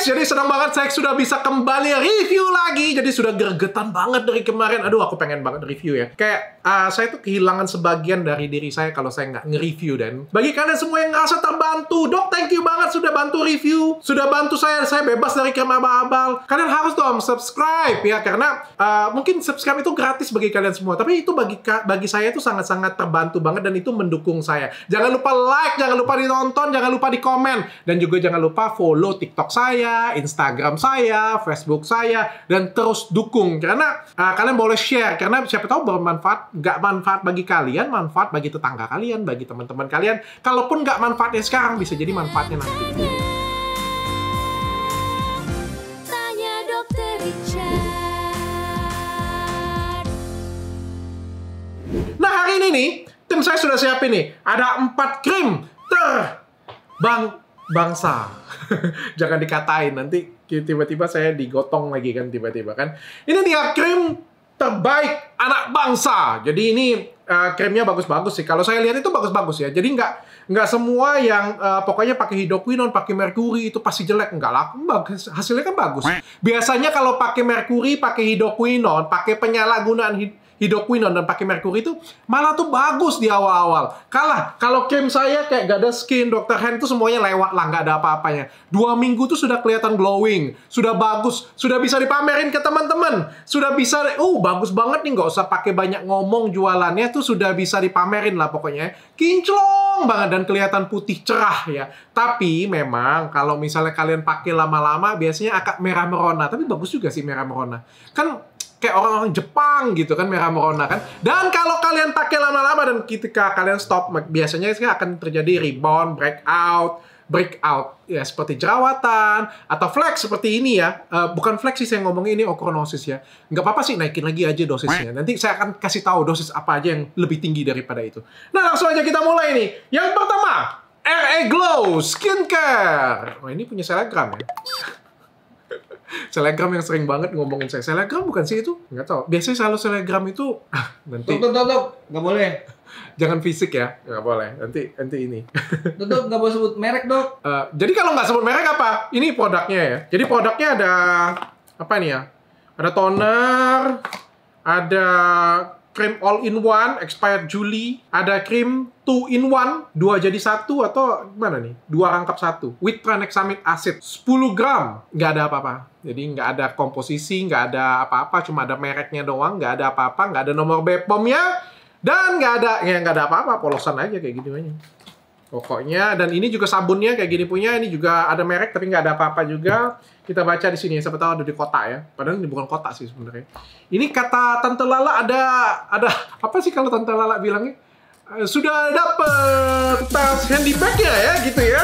jadi senang banget saya sudah bisa kembali review lagi. Jadi sudah gregetan banget dari kemarin. Aduh, aku pengen banget review ya. Kayak saya tuh kehilangan sebagian dari diri saya kalau saya nggak nge-review. Dan bagi kalian semua yang ngerasa terbantu, Dok, thank you banget sudah bantu review. Sudah bantu saya bebas dari krim abal-abal. Kalian harus dong subscribe ya, karena mungkin subscribe itu gratis bagi kalian semua. Tapi itu bagi saya itu sangat-sangat terbantu banget dan itu mendukung saya. Jangan lupa like, jangan lupa ditonton, jangan lupa di komen. Dan juga jangan lupa follow TikTok saya, Instagram saya, Facebook saya, dan terus dukung. Karena kalian boleh share, karena siapa tahu bermanfaat, nggak manfaat bagi kalian, manfaat bagi tetangga kalian, bagi teman-teman kalian. Kalaupun nggak manfaatnya sekarang, bisa jadi manfaatnya nanti. Tanya Dokter Richard. Nah, hari ini nih, tim saya sudah siapin nih. Ada 4 krim bangsa. Jangan dikatain, nanti tiba-tiba saya digotong lagi kan tiba-tiba kan. Ini dia krim terbaik anak bangsa. Jadi ini krimnya bagus-bagus sih. Kalau saya lihat itu bagus-bagus ya. Jadi nggak semua yang pokoknya pakai hidroquinone, pakai merkuri itu pasti jelek. Enggak lah, hasilnya kan bagus. Biasanya kalau pakai merkuri, pakai hidroquinone, pakai penyalahgunaan hidroquinone dan pakai merkuri itu malah tuh bagus di awal-awal. Kalah kalau krim saya kayak gak ada skin, Dr. Hand itu semuanya lewat lah, nggak ada apa-apanya. 2 minggu tuh sudah kelihatan glowing, sudah bagus, sudah bisa dipamerin ke teman-teman, sudah bisa, bagus banget nih, nggak usah pakai banyak ngomong jualannya tuh sudah bisa dipamerin lah pokoknya. Kinclong banget dan kelihatan putih cerah ya. Tapi memang kalau misalnya kalian pakai lama-lama biasanya agak merah merona, tapi bagus juga sih merah merona. Kan kayak orang-orang Jepang gitu kan, merah merona kan. Dan kalau kalian pakai lama-lama dan ketika kalian stop, biasanya akan terjadi rebound, breakout ya, seperti jerawatan atau flek seperti ini ya. Bukan flek sih saya ngomongin, ini ochronosis ya. Nggak apa-apa sih, naikin lagi aja dosisnya. Nanti saya akan kasih tahu dosis apa aja yang lebih tinggi daripada itu. Nah, langsung aja kita mulai nih. Yang pertama, RA Glow Skincare. Oh, ini punya Selebgram ya. Selebgram yang sering banget ngomongin saya. Selebgram bukan sih itu? Nggak tahu. Biasanya selalu Selebgram itu nanti. Dok, nggak boleh. Jangan fisik ya, nggak boleh. Nanti ini. Dok, nggak boleh sebut merek, Dok. Jadi kalau nggak sebut merek apa? Ini produknya ya. Jadi produknya ada apa nih ya? Ada toner, ada krim all-in-one, expired Juli, ada krim 2-in-1, 2 jadi 1 atau gimana nih? 2 rangkap 1. With tranexamic acid, 10 gram. Nggak ada apa-apa. Jadi nggak ada komposisi, nggak ada apa-apa, cuma ada mereknya doang, nggak ada apa-apa, nggak ada nomor BPOM-nya, dan nggak ada apa-apa, polosan aja kayak gini aja. Pokoknya, dan ini juga sabunnya kayak gini punya, ini juga ada merek tapi nggak ada apa-apa juga. Kita baca di sini, siapa tahu ada di kotak ya. Padahal ini bukan kotak sih sebenarnya. Ini kata Tante Lala ada apa sih kalau Tante Lala bilangnya? Sudah dapet tas handy bag-nya ya gitu ya.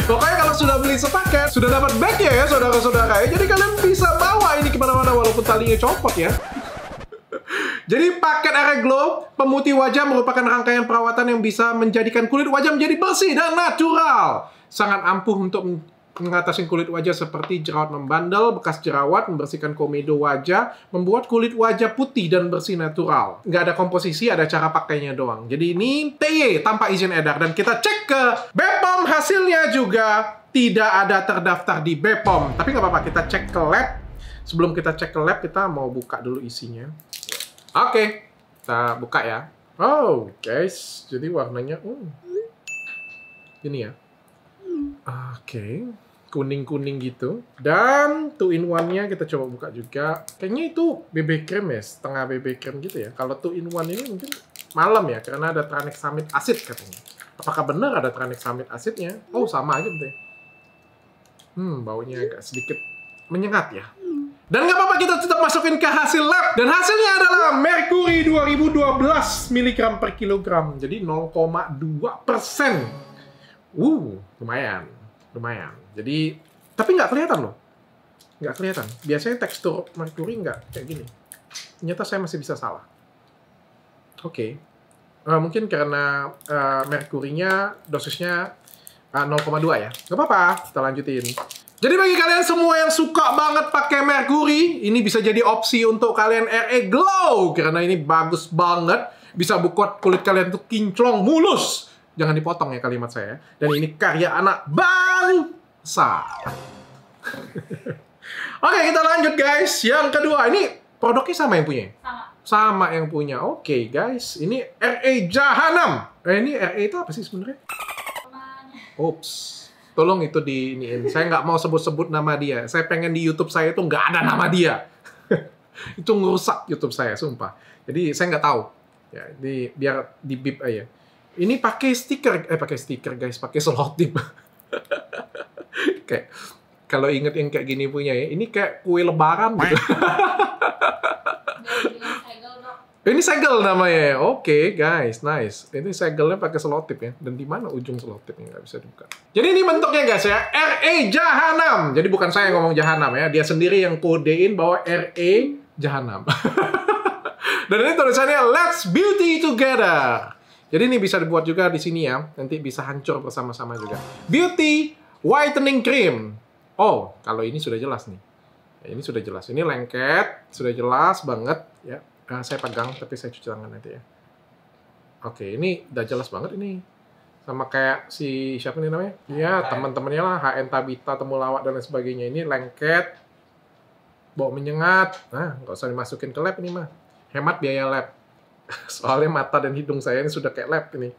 Pokoknya kalau sudah beli sepaket, sudah dapat bag-nya ya saudara-saudara ya. Jadi kalian bisa bawa ini kemana-mana walaupun talinya copot ya. Jadi paket RA Glow pemutih wajah merupakan rangkaian perawatan yang bisa menjadikan kulit wajah menjadi bersih dan natural. Sangat ampuh untuk mengatasi kulit wajah seperti jerawat membandel, bekas jerawat, membersihkan komedo wajah, membuat kulit wajah putih dan bersih natural. Nggak ada komposisi, ada cara pakainya doang. Jadi ini TY tanpa izin edar. Dan kita cek ke BPOM, hasilnya juga tidak ada terdaftar di BPOM. Tapi nggak apa-apa, kita cek ke lab. Sebelum kita cek ke lab, kita mau buka dulu isinya. Oke, kita buka ya. Oh, guys, jadi warnanya ini ya. Oke, kuning-kuning gitu. Dan 2-in-1-nya kita coba buka juga. Kayaknya itu BB cream ya, setengah BB cream gitu ya. Kalau 2-in-1 ini mungkin malam ya, karena ada tranexamic acid katanya. Apakah benar ada tranexamic acidnya? Oh, sama aja betul. Baunya agak sedikit menyengat ya. Dan nggak apa-apa, kita tetap masukin ke hasil lab. Dan hasilnya adalah merkuri 2012 mg per kilogram. Jadi 0,2%. Lumayan. Jadi, tapi nggak kelihatan loh. Nggak kelihatan. Biasanya tekstur merkuri nggak kayak gini. Ternyata saya masih bisa salah. Oke. Mungkin karena merkurinya dosisnya 0,2 ya. Nggak apa-apa, kita lanjutin. Jadi bagi kalian semua yang suka banget pakai merkuri, ini bisa jadi opsi untuk kalian RA Glow. Karena ini bagus banget. Bisa buat kulit kalian tuh kinclong, mulus. Jangan dipotong ya kalimat saya. Dan ini karya anak Sa. Oke, kita lanjut guys. Yang kedua, ini produknya sama yang punya? Sama yang punya. Oke guys, ini RE Jahanam. Ini RE itu apa sih sebenarnya? Ups. Tolong itu diiniin. Saya nggak mau sebut-sebut nama dia. Saya pengen di YouTube saya itu nggak ada nama dia. Itu ngerusak YouTube saya, sumpah. Jadi saya nggak tahu. Ya, biar di bip aja. Ini pakai stiker guys, pakai selotip. Kayak kalau inget yang kayak gini punya ya, ini kayak kue lebaran gitu. Ini segel namanya. Oke, guys, nice. Ini segelnya pakai selotip ya. Dan di mana ujung selotipnya nggak bisa dibuka. Jadi ini bentuknya guys ya, RE Jahanam. Jadi bukan saya yang ngomong Jahanam ya, dia sendiri yang kodein bahwa RE Jahanam. Dan ini tulisannya Let's Beauty Together. Jadi ini bisa dibuat juga di sini ya. Nanti bisa hancur bersama-sama juga. Beauty Whitening Cream. Oh, kalau ini sudah jelas nih. Ya, ini sudah jelas. Ini lengket, sudah jelas banget ya. Saya pegang, tapi saya cuci tangan nanti ya. Oke, ini udah jelas banget ini. Sama kayak si siapa nih namanya? Ya, teman-temannya lah, HN Tabita, Temulawak, dan lain sebagainya. Ini lengket, bau menyengat. Nah, nggak usah dimasukin ke lab ini mah. Hemat biaya lab. Soalnya mata dan hidung saya ini sudah kayak lab ini.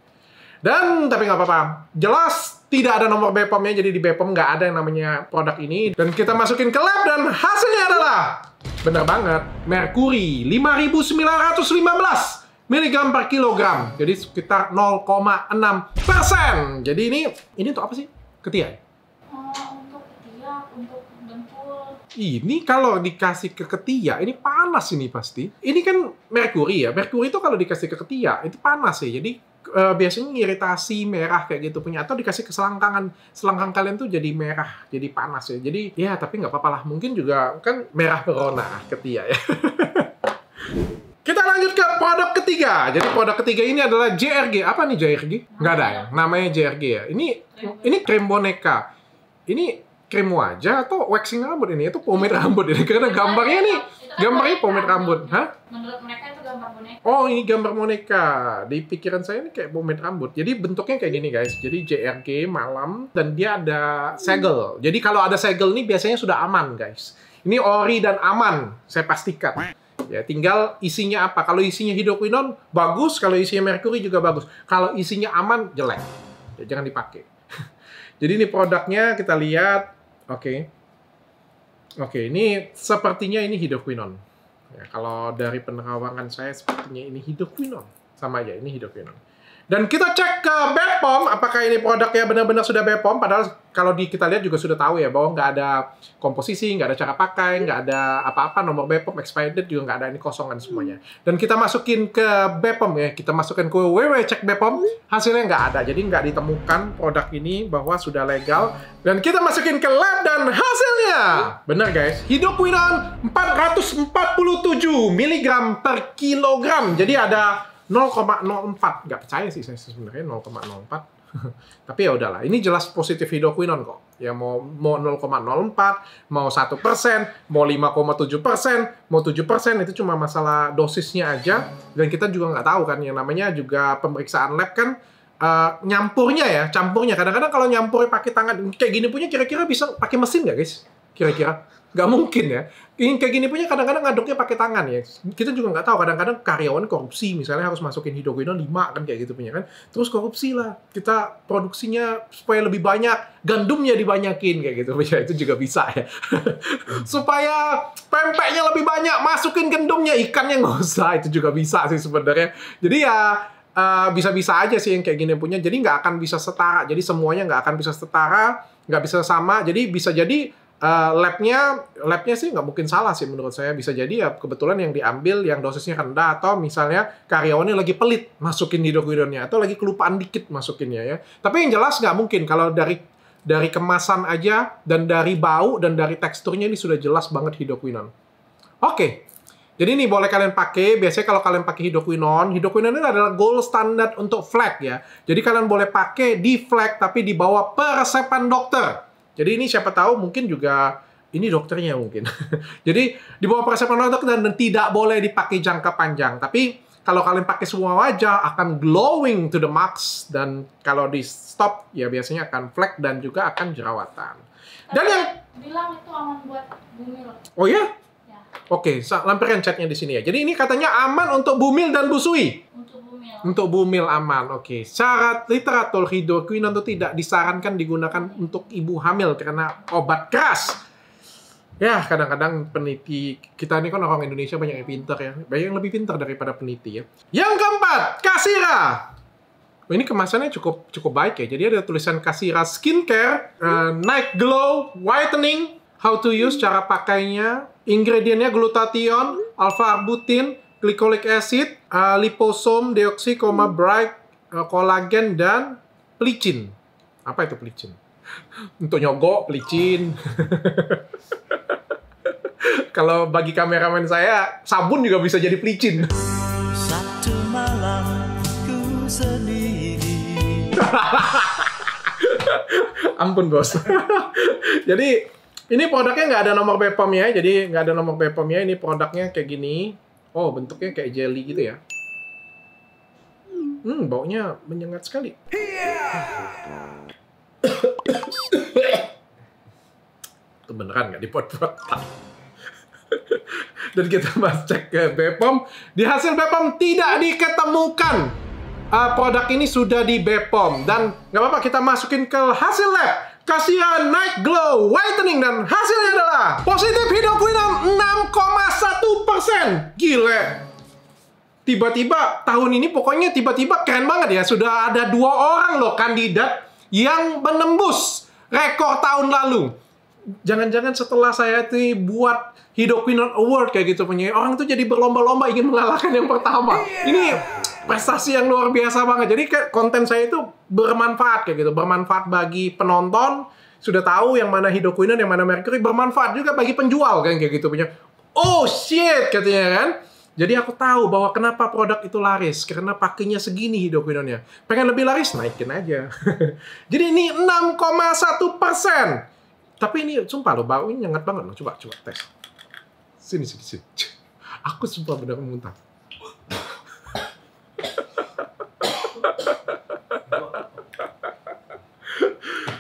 Dan, tapi nggak apa-apa. Jelas, tidak ada nomor BPOM-nya, jadi di BPOM nggak ada yang namanya produk ini. Dan kita masukin ke lab, dan hasilnya adalah... Bener banget, merkuri 5.915 mg per kilogram. Jadi sekitar 0,6%. Jadi ini untuk apa sih? Ketiak? Untuk ketiak, untuk dengkul. Ini kalau dikasih ke ketiak, ini panas ini pasti. Ini kan merkuri ya. Merkuri itu kalau dikasih ke ketiak, itu panas ya. Jadi biasanya iritasi merah kayak gitu punya. Atau dikasih ke selangkangan. Selangkang kalian tuh jadi merah, jadi panas ya. Jadi ya tapi nggak apa-apa lah. Mungkin juga kan merah corona ketiak ya. Kita lanjut ke produk ketiga. Jadi produk ketiga ini adalah JRG. Apa nih JRG? Nggak ada ya. Namanya JRG ya. Ini krim boneka. Ini krim wajah atau waxing rambut ini? Itu pomade rambut ini. Karena gambarnya nih, gambarnya pomade rambut. Hah? Menurut mereka itu gambar boneka. Oh, ini gambar boneka. Di pikiran saya ini kayak pomade rambut. Jadi bentuknya kayak gini guys. Jadi JRG malam dan dia ada segel. Jadi kalau ada segel nih biasanya sudah aman guys. Ini ori dan aman, saya pastikan. Ya, tinggal isinya apa. Kalau isinya hidroquinone, bagus. Kalau isinya merkuri juga bagus. Kalau isinya aman, jelek. Ya, jangan dipakai. Jadi ini produknya, kita lihat. Oke, ini sepertinya ini hidroquinone. Ya, kalau dari penerawangan saya, sepertinya ini hidroquinone. Sama aja, ini hidroquinone. Dan kita cek ke BPOM, apakah ini produknya benar-benar sudah BPOM. Padahal kalau kita lihat juga sudah tahu ya, bahwa nggak ada komposisi, nggak ada cara pakai, nggak ada apa-apa, nomor BPOM, expired date juga nggak ada, ini kosongan semuanya. Dan kita masukin ke BPOM ya, kita masukkan ke www cek BPOM, hasilnya nggak ada. Jadi nggak ditemukan produk ini bahwa sudah legal. Dan kita masukin ke lab dan hasilnya, benar guys, hidroquinone 447 mg per kilogram. Jadi ada 0,04, nggak percaya sih saya sebenarnya 0,04. Tapi ya udahlah, ini jelas positif hidroquinone kok. Ya mau 0,04, mau 1%, mau 5,7%, mau 7%, itu cuma masalah dosisnya aja. Dan kita juga nggak tahu kan, yang namanya juga pemeriksaan lab kan nyampurnya ya, campurnya. Kadang-kadang kalau nyampurnya pakai tangan kayak gini punya, kira-kira bisa pakai mesin nggak guys? Kira-kira nggak mungkin ya. Ini kayak gini punya kadang-kadang ngaduknya pakai tangan ya. Kita juga nggak tahu, kadang-kadang karyawan korupsi misalnya harus masukin hidroquinone 5 kan kayak gitu punya kan. Terus korupsi lah. Kita produksinya supaya lebih banyak, gandumnya dibanyakin kayak gitu punya. Itu juga bisa ya. Supaya pempeknya lebih banyak, masukin gandumnya, ikannya nggak usah. Itu juga bisa sih sebenarnya. Jadi ya bisa-bisa aja sih yang kayak gini punya. Jadi nggak akan bisa setara. Jadi semuanya nggak akan bisa setara, nggak bisa sama. Jadi bisa jadi labnya sih nggak mungkin salah sih menurut saya. Bisa jadi ya kebetulan yang diambil yang dosisnya rendah, atau misalnya karyawannya lagi pelit masukin hidroquinone-nya, atau lagi kelupaan dikit masukinnya ya. Tapi yang jelas nggak mungkin kalau dari kemasan aja dan dari bau dan dari teksturnya ini sudah jelas banget hidroquinone. Oke. Jadi ini boleh kalian pakai. Biasanya kalau kalian pakai hidroquinone ini adalah gold standard untuk flek ya. Jadi kalian boleh pakai di flek tapi di bawah peresepan dokter. Jadi ini siapa tahu mungkin juga ini dokternya mungkin. Jadi di bawah peresepan dokter dan tidak boleh dipakai jangka panjang. Tapi Kalau kalian pakai semua wajah akan glowing to the max, dan kalau di stop ya biasanya akan flek dan juga akan jerawatan. Dan yang bilang itu aman buat bumil. oh ya? Ya, Oke, lampirkan chatnya di sini ya. Jadi ini katanya aman untuk bumil dan busui. untuk bumil. Untuk bumil aman, oke. Syarat literatur hidroquinone itu tidak disarankan digunakan untuk ibu hamil karena obat keras. Ya, kadang-kadang peneliti kita ini kan orang Indonesia banyak yang pintar ya. Banyak yang lebih pintar daripada peneliti ya. Yang keempat, Kasira. Ini kemasannya cukup baik ya. Jadi ada tulisan Kasira Skincare, Night Glow, Whitening, how to use, cara pakainya, ingredientnya glutathione, alpha-arbutin, glycolic acid, liposome, deoksi, bright, kolagen, dan pelicin. Apa itu pelicin? Untuk nyogok, pelicin. Kalau bagi kameramen saya, sabun juga bisa jadi pelicin. Satu malam ku sendiri. Ampun bos. Jadi ini produknya nggak ada nomor BPOM ya. Jadi nggak ada nomor BPOM ya. Ini produknya kayak gini. Oh, bentuknya kayak jelly gitu ya. Baunya menyengat sekali. Itu beneran nggak dibuat-buat? Dan kita mas cek ke BPOM. Di hasil BPOM tidak diketemukan produk ini sudah di BPOM. Dan nggak apa-apa, kita masukin ke hasil lab. Kasira Night Glow Whitening, dan hasilnya adalah positif hidroquinone 6,1%. Gile. Tiba-tiba tahun ini pokoknya tiba-tiba keren banget ya. Sudah ada 2 orang loh kandidat yang menembus rekor tahun lalu. Jangan-jangan setelah saya tuh buat Hidroquinone Award kayak gitu punya, orang tuh jadi berlomba-lomba ingin mengalahkan yang pertama. Ini prestasi yang luar biasa banget. Jadi konten saya itu bermanfaat kayak gitu, bermanfaat bagi penonton, sudah tahu yang mana hidroquinone, yang mana mercury, bermanfaat juga bagi penjual kan kayak gitu punya. Oh shit katanya kan. Jadi aku tahu bahwa kenapa produk itu laris, karena pakainya segini hidroquinone-nya. Pengen lebih laris, naikin aja. Jadi ini 6,1%. Tapi ini sumpah loh, baunya nyengat banget loh. Coba tes. Sini. Aku sumpah benar muntah.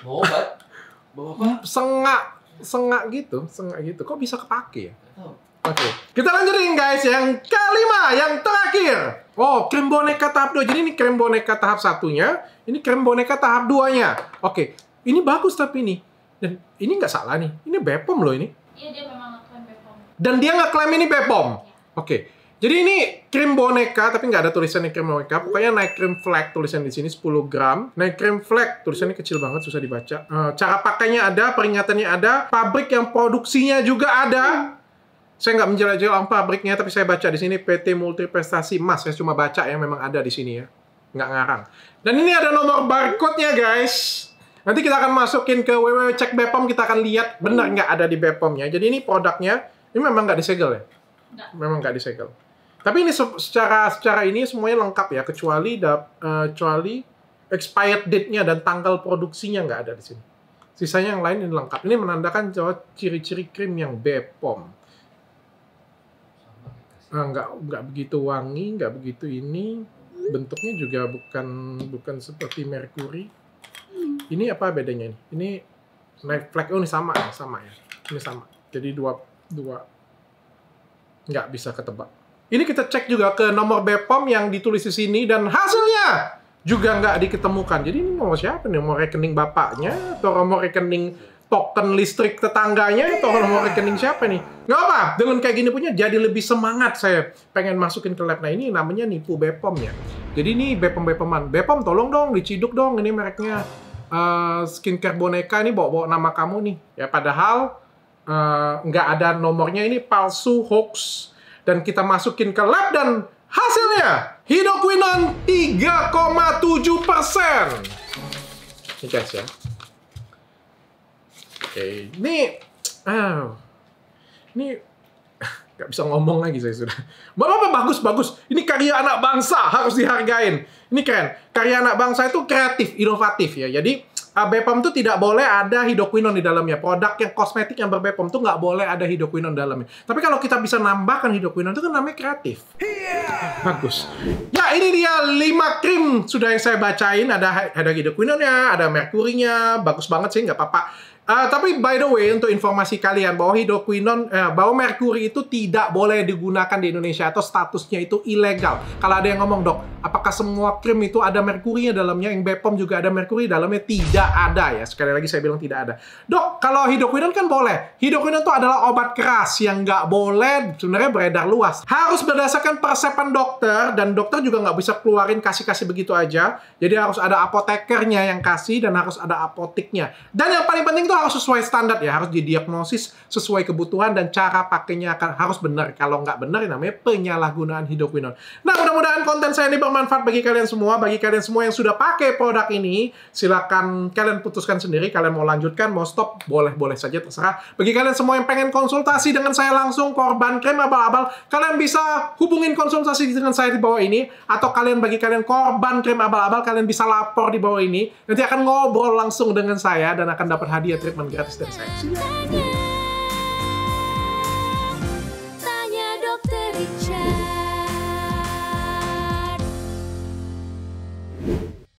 Mau obat? Bawa apa? Sengak gitu. Kok bisa kepake ya? Oke. Kita lanjutin guys, yang kelima, yang terakhir. Oh, krim boneka tahap 2. Jadi ini krim boneka tahap 1-nya, ini krim boneka tahap 2-nya. Oke. Ini bagus tapi ini. Dan ini nggak salah nih. Ini BPOM loh ini. Iya, dia memang ngeklaim BPOM. Dan dia nggak klaim ini BPOM. Ya. Oke. Jadi ini krim boneka, tapi nggak ada tulisannya krim boneka. Pokoknya Night Cream Flag tulisan di sini 10 gram. Night Cream Flag tulisannya kecil banget, susah dibaca. Cara pakainya ada, peringatannya ada, pabrik yang produksinya juga ada. Saya nggak menjelajah pabriknya, tapi saya baca di sini PT Multi Prestasi Mas. Saya cuma baca yang memang ada di sini ya, nggak ngarang. Dan ini ada nomor barcode-nya guys. Nanti kita akan masukin ke www.cek BPOM, kita akan lihat benar nggak ada di BPOM-nya. Jadi ini produknya, ini memang nggak disegel ya? Nggak. Memang nggak disegel. Tapi ini secara ini semuanya lengkap ya, kecuali expired date-nya dan tanggal produksinya nggak ada di sini. Sisanya yang lain ini lengkap. Ini menandakan ciri-ciri krim yang BPOM. Nggak begitu wangi, nggak begitu ini. Bentuknya juga bukan seperti mercury. Ini apa bedanya ini? Ini Night Flag. Oh, ini sama ya. Ini sama. Jadi dua nggak bisa ketebak. Ini kita cek juga ke nomor BPOM yang ditulis di sini dan hasilnya juga nggak diketemukan. Jadi ini nomor siapa nih? Nomor rekening bapaknya atau nomor rekening token listrik tetangganya atau nomor rekening siapa nih? Nggak apa. Dengan kayak gini punya jadi lebih semangat saya pengen masukin ke lab. Nah ini namanya nipu BPOM ya. Jadi ini BPOM-BPOM-an. BPOM tolong dong diciduk dong. Ini mereknya skincare boneka, ini bawa nama kamu nih. Ya padahal nggak ada nomornya, ini palsu, hoax. Dan kita masukin ke lab dan hasilnya hidroquinone 3,7%. Ini guys ya. Oke, ini nggak bisa ngomong lagi saya sudah. Bapak bagus. Ini karya anak bangsa, harus dihargain. Ini keren. Karya anak bangsa itu kreatif, inovatif ya. Jadi BPOM tuh tidak boleh ada hidroquinone di dalamnya. Produk yang kosmetik yang ber-BPOM tuh nggak boleh ada hidroquinone di dalamnya. Tapi kalau kita bisa nambahkan hidroquinone itu kan namanya kreatif. Bagus. Ya, ini dia 5 krim sudah yang saya bacain. Ada hidroquinone-nya, ada merkurinya. Bagus banget sih, nggak apa-apa. Tapi by the way, untuk informasi kalian bahwa hidroquinone, bahwa merkuri itu tidak boleh digunakan di Indonesia atau statusnya itu ilegal. Kalau ada yang ngomong, dok, apakah semua krim itu ada merkurinya dalamnya? Yang BPOM juga ada merkuri dalamnya? Tidak ada ya. Sekali lagi saya bilang tidak ada. Dok, kalau hidroquinone kan boleh. Hidroquinone itu adalah obat keras yang nggak boleh sebenarnya beredar luas. Harus berdasarkan persepan dokter, dan dokter juga nggak bisa keluarin kasih-kasih begitu aja. Jadi harus ada apotekernya yang kasih dan harus ada apotiknya. Dan yang paling penting itu harus sesuai standar ya, harus didiagnosis sesuai kebutuhan dan cara pakainya harus benar. Kalau nggak benar, namanya penyalahgunaan hidroquinone. Nah, mudah-mudahan konten saya ini bermanfaat bagi kalian semua. Bagi kalian semua yang sudah pakai produk ini, silakan kalian putuskan sendiri. Kalian mau lanjutkan, mau stop, boleh-boleh saja, terserah. Bagi kalian semua yang pengen konsultasi dengan saya langsung, korban krim abal-abal, kalian bisa hubungin konsultasi dengan saya di bawah ini. Atau bagi kalian korban krim abal-abal, kalian bisa lapor di bawah ini. Nanti akan ngobrol langsung dengan saya dan akan dapat hadiah treatment gratis dari saya.